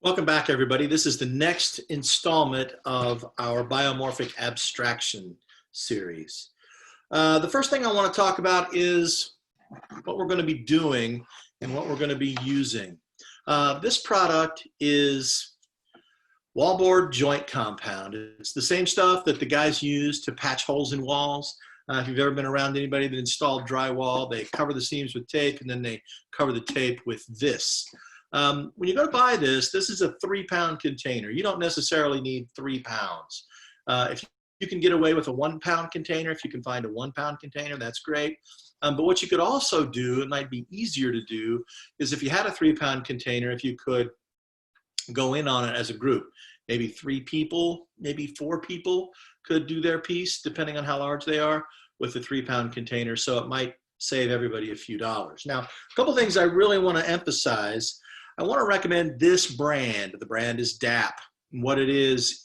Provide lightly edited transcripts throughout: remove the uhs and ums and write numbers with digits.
Welcome back, everybody. This is the next installment of our biomorphic abstraction series. The first thing I want to talk about is what we're going to be doing and what we're going to be using. This product is wallboard joint compound. It's the same stuff that the guys use to patch holes in walls. If you've ever been around anybody that installed drywall, they cover the seams with tape and then they cover the tape with this. When you go to buy this, this is a 3-pound container. You don't necessarily need 3 pounds. If you can get away with a 1-pound container, if you can find a 1-pound container, that's great. But what you could also do, it might be easier to do, is if you had a 3-pound container, if you could go in on it as a group. Maybe 3 people, maybe 4 people could do their piece, depending on how large they are, with a 3-pound container. So it might save everybody a few dollars. Now, a couple things I really want to emphasize. I want to recommend this brand. The brand is DAP. And what it is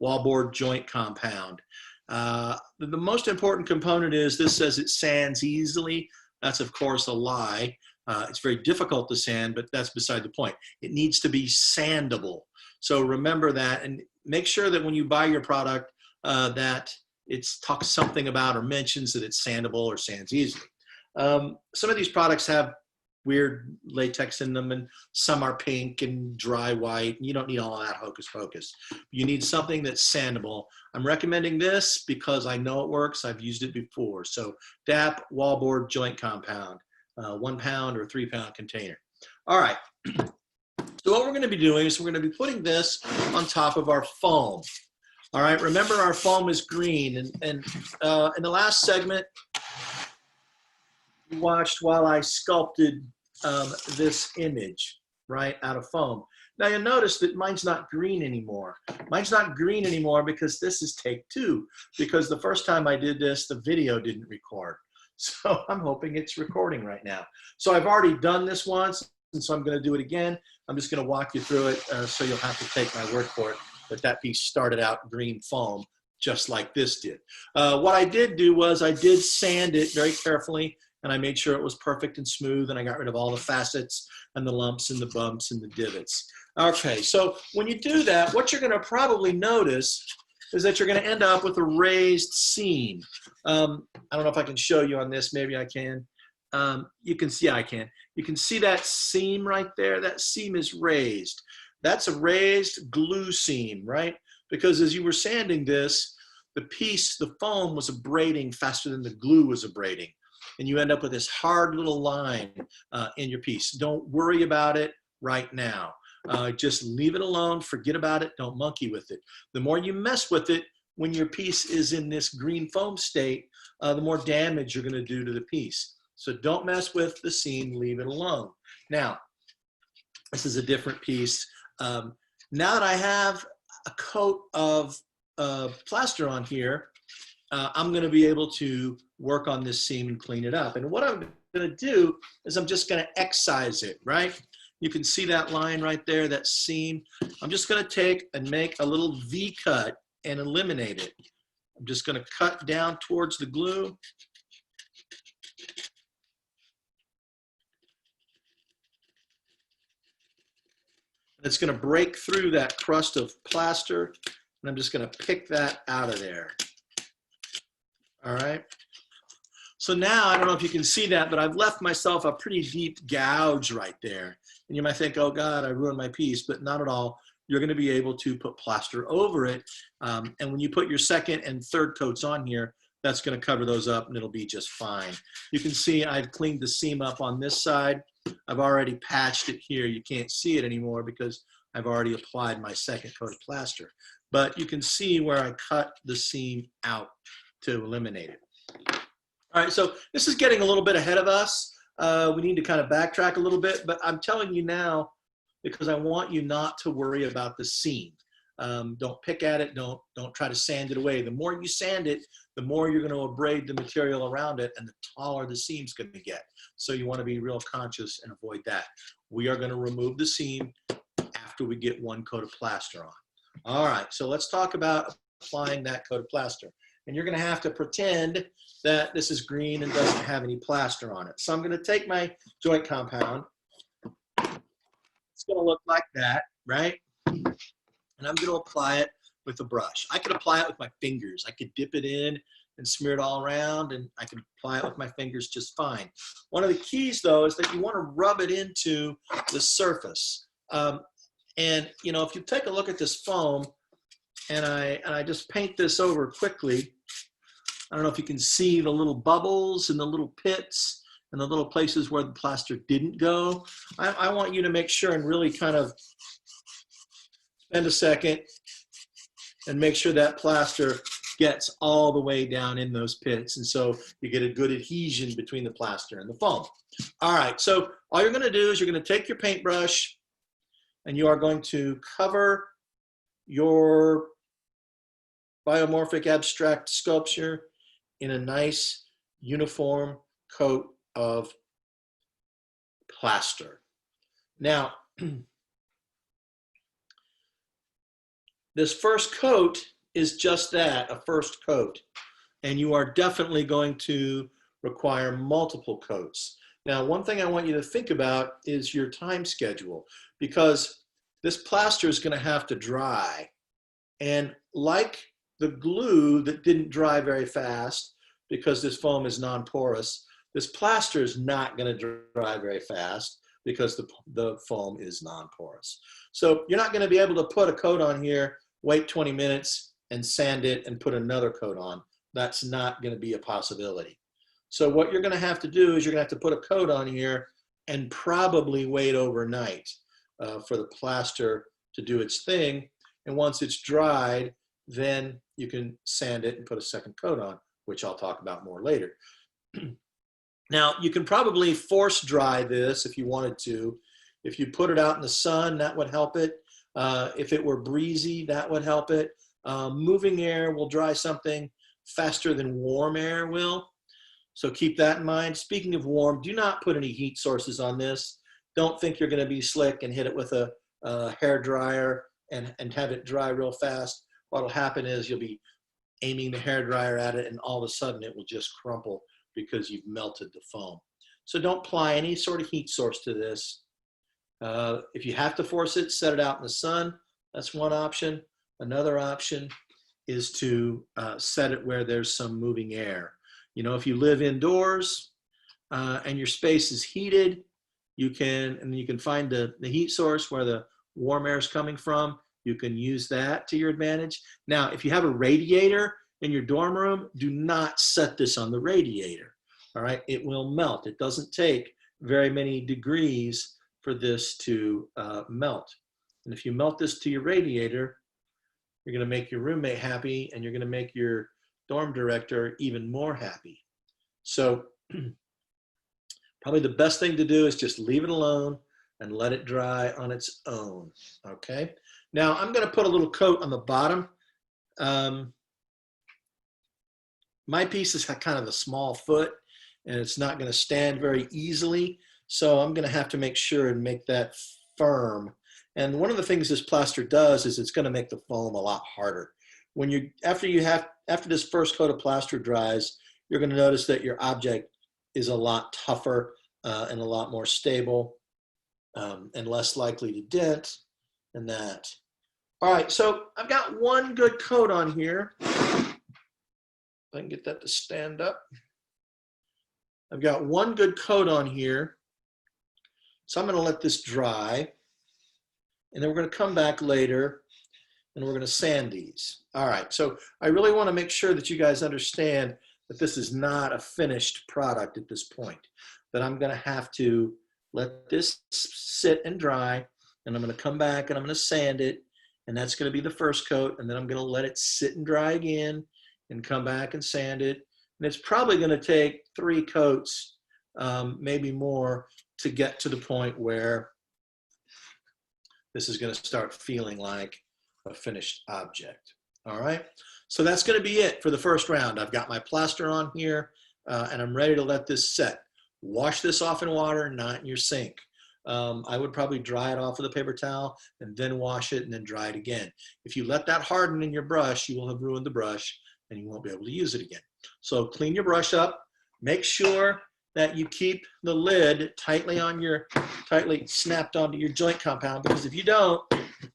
wallboard joint compound. The most important component is this says it sands easily. That's, of course, a lie. It's very difficult to sand, but that's beside the point. It needs to be sandable. So remember that and make sure that when you buy your product that it talks something about or mentions that it's sandable or sands easily. Some of these products have weird latex in them, and some are pink and dry white. You don't need all that hocus pocus. You need something that's sandable. I'm recommending this because I know it works. I've used it before. So DAP wallboard joint compound, 1 pound or 3-pound container. All right. So what we're going to be doing is we're going to be putting this on top of our foam. All right. Remember, our foam is green, and in the last segment you watched while I sculpted this image, right, out of foam. Now you'll notice that mine's not green anymore. Mine's not green anymore because this is take 2, because the first time I did this, the video didn't record. So I'm hoping it's recording right now. So I've already done this once, and so I'm going to do it again. I'm just going to walk you through it, so you'll have to take my word for it, but that piece started out green foam, just like this did. What I did do was I did sand it very carefully, and I made sure it was perfect and smooth, and I got rid of all the facets and the lumps and the bumps and the divots. Okay, so when you do that, what you're going to probably notice is that you're going to end up with a raised seam. I don't know if I can show you on this. Maybe I can. You can see, I can. You can see that seam right there. That seam is raised. That's a raised glue seam, right? Because as you were sanding this, the piece, the foam was abrading faster than the glue was abrading. And you end up with this hard little line in your piece. Don't worry about it right now. Just leave it alone, forget about it, don't monkey with it. The more you mess with it when your piece is in this green foam state, the more damage you're gonna do to the piece. So don't mess with the seam, leave it alone. Now, this is a different piece. Now that I have a coat of plaster on here, I'm going to be able to work on this seam and clean it up. And what I'm going to do is I'm just going to excise it, right? You can see that line right there, that seam. I'm just going to take and make a little V cut and eliminate it. I'm just going to cut down towards the glue. It's going to break through that crust of plaster, and I'm just going to pick that out of there. All right. So now, I don't know if you can see that, but I've left myself a pretty deep gouge right there. And you might think, oh God, I ruined my piece, but not at all. You're going to be able to put plaster over it. And when you put your second and third coats on here, that's going to cover those up and it'll be just fine. You can see I've cleaned the seam up on this side. I've already patched it here. You can't see it anymore because I've already applied my second coat of plaster. But you can see where I cut the seam out to eliminate it. All right, so this is getting a little bit ahead of us. We need to kind of backtrack a little bit, but I'm telling you now because I want you not to worry about the seam. Don't pick at it, don't try to sand it away. The more you sand it, the more you're going to abrade the material around it and the taller the seam's going to get. So you want to be real conscious and avoid that. We are going to remove the seam after we get 1 coat of plaster on. All right, so let's talk about applying that coat of plaster. And you're going to have to pretend that this is green and doesn't have any plaster on it. So I'm going to take my joint compound It's going to look like that, right? And I'm going to apply it with a brush. I could apply it with my fingers. I could dip it in and smear it all around, and I can apply it with my fingers just fine. One of the keys, though, is that you want to rub it into the surface. And you know, if you take a look at this foam, and I just paint this over quickly, I don't know if you can see the little bubbles and the little pits and the little places where the plaster didn't go. I want you to make sure and really kind of spend a second and make sure that plaster gets all the way down in those pits. And so you get a good adhesion between the plaster and the foam. All right, so all you're gonna do is you're gonna take your paintbrush and you are going to cover your biomorphic abstract sculpture in a nice uniform coat of plaster. Now, this first coat is just that, a first coat. And you are definitely going to require multiple coats. Now, one thing I want you to think about is your time schedule, because this plaster is going to have to dry. And like the glue that didn't dry very fast because this foam is non-porous, this plaster is not going to dry very fast because the foam is non-porous. So you're not going to be able to put a coat on here, wait 20 minutes, and sand it and put another coat on. That's not going to be a possibility. So what you're going to have to do is you're going to have to put a coat on here and probably wait overnight for the plaster to do its thing. And once it's dried, then you can sand it and put a second coat on, which I'll talk about more later. Now, you can probably force dry this if you wanted to. If you put it out in the sun, that would help it. If it were breezy, that would help it. Moving air will dry something faster than warm air will. So keep that in mind. Speaking of warm, do not put any heat sources on this. Don't think you're going to be slick and hit it with a hair dryer and have it dry real fast. What'll happen is you'll be aiming the hair dryer at it and all of a sudden it will just crumple because you've melted the foam. So don't apply any sort of heat source to this. If you have to force it, set it out in the sun. That's one option. Another option is to set it where there's some moving air. You know, if you live indoors and your space is heated, you can find the heat source where the warm air is coming from. You can use that to your advantage. Now, if you have a radiator in your dorm room, do not set this on the radiator. All right, it will melt. It doesn't take very many degrees for this to melt. And if you melt this to your radiator, you're going to make your roommate happy and you're going to make your dorm director even more happy. So probably the best thing to do is just leave it alone and let it dry on its own, okay? Now I'm gonna put a little coat on the bottom. My piece is kind of a small foot and it's not gonna stand very easily, so I'm gonna have to make sure and make that firm. And one of the things this plaster does is it's gonna make the foam a lot harder. When after this first coat of plaster dries, you're gonna notice that your object is a lot tougher and a lot more stable and less likely to dent and that. All right, so I've got one good coat on here. If I can get that to stand up. I've got one good coat on here. So I'm gonna let this dry. And then we're gonna come back later and we're gonna sand these. All right, so I really wanna make sure that you guys understand that this is not a finished product at this point, that I'm gonna have to let this sit and dry, and I'm gonna come back and I'm gonna sand it, and that's gonna be the first coat, and then I'm gonna let it sit and dry again, and come back and sand it. And it's probably gonna take 3 coats, maybe more, to get to the point where this is gonna start feeling like a finished object, all right? So that's gonna be it for the first round. I've got my plaster on here, and I'm ready to let this set. Wash this off in water, not in your sink. I would probably dry it off with a paper towel and then wash it and then dry it again. If you let that harden in your brush, you will have ruined the brush and you won't be able to use it again. So clean your brush up, make sure that you keep the lid tightly snapped onto your joint compound, because if you don't,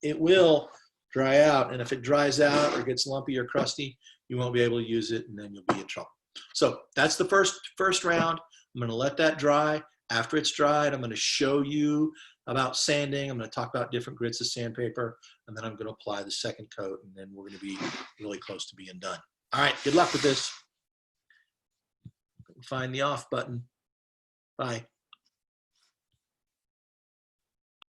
it will dry out. And if it dries out or gets lumpy or crusty, you won't be able to use it, and then you'll be in trouble. So that's the first round. I'm going to let that dry. After it's dried, I'm going to show you about sanding. I'm going to talk about different grits of sandpaper, and then I'm going to apply the second coat, and then we're going to be really close to being done. All right, good luck with this. Find the off button. Bye.